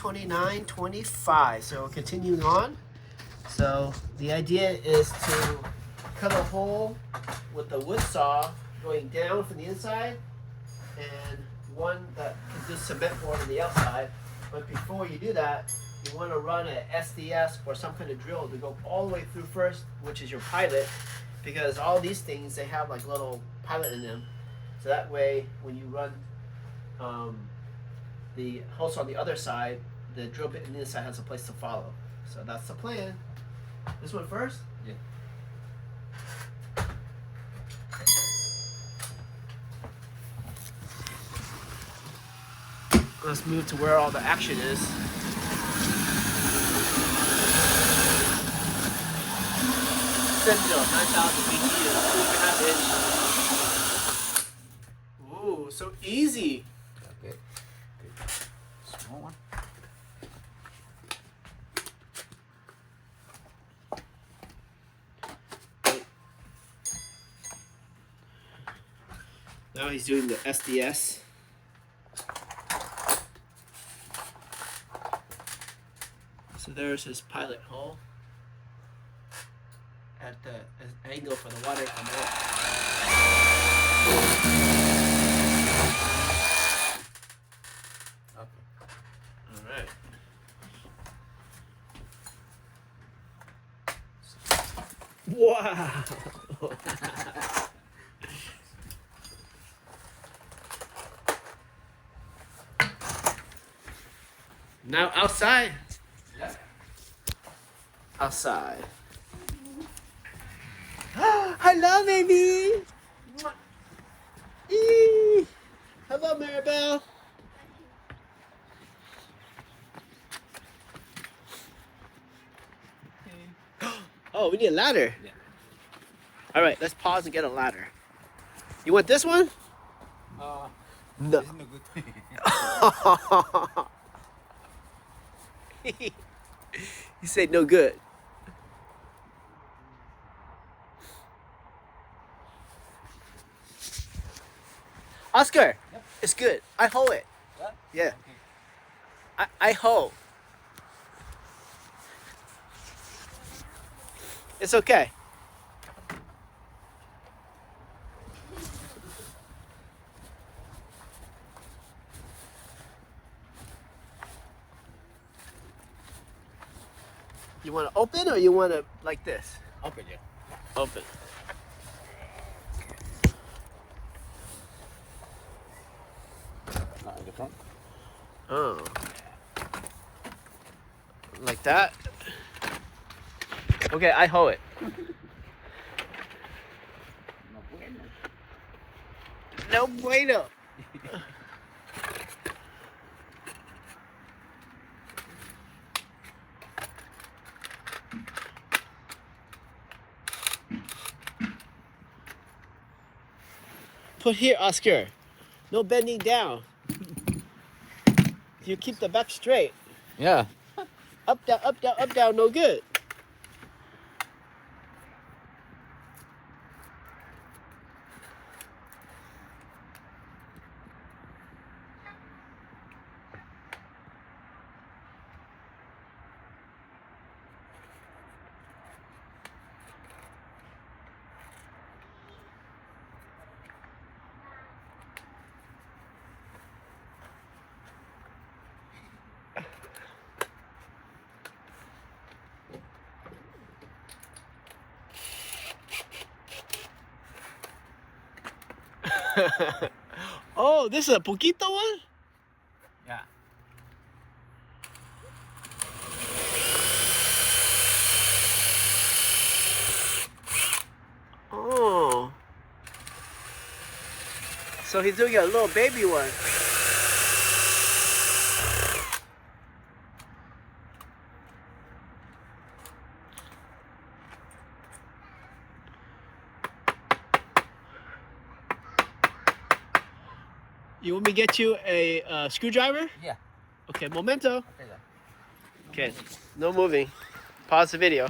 29.25. So continuing on. So the idea is to cut a hole with the wood saw going down from the inside and one that can do cement board on the outside. But before you do that, you want to run an SDS or some kind of drill to go all the way through first, which is your pilot, because all these things, they have like little pilot in them. So that way, when you run the hose on the other side, the drill bit on the inside has a place to follow. So that's the plan. This one first? Yeah. Let's move to where all the action is. Senville, 9,000 BTU, 2.5 inch. Ooh, so easy. Okay. Small one. Now he's doing the SDS. So there's his pilot hole at the angle for the water to come out. Okay. All right. Wow. Now outside. Yeah. Outside. Hello, baby. Eee. Hello, Maribel. Oh, we need a ladder. Yeah. All right, let's pause and get a ladder. You want this one? No. No. Isn't a good thing. He said no good. Oscar, Yep. it's good. I hold it. What? Yeah. Okay. I hold. It's okay. You want to open or you want to like this? Open, yeah. Open. In the front. Oh. Like that? Okay, I hold it. No bueno. No bueno. Put here, Oscar. No bending down. You keep the back straight. Yeah. Up, down, up, down, up, down, no good. Oh, this is a poquito one? Yeah. Oh. So he's doing a little baby one. You want me to get you a screwdriver? Yeah. Okay, momento. Okay, then. Okay, no moving. Pause the video.